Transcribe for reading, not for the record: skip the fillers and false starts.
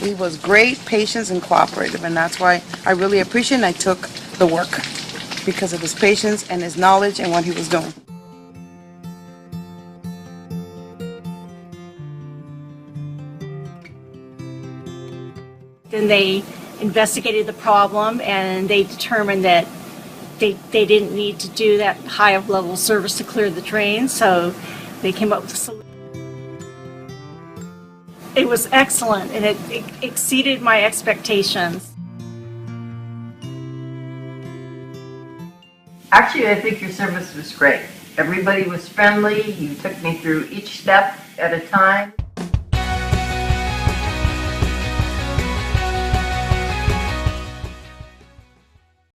He was great, patient, and cooperative, and that's why I really appreciate it, and I took the work because of his patience and his knowledge and what he was doing. Then they investigated the problem and they determined that they didn't need to do that high level service to clear the drain, so they came up with a solution. It was excellent and it exceeded my expectations. Actually, I think your service was great. Everybody was friendly. You took me through each step at a time.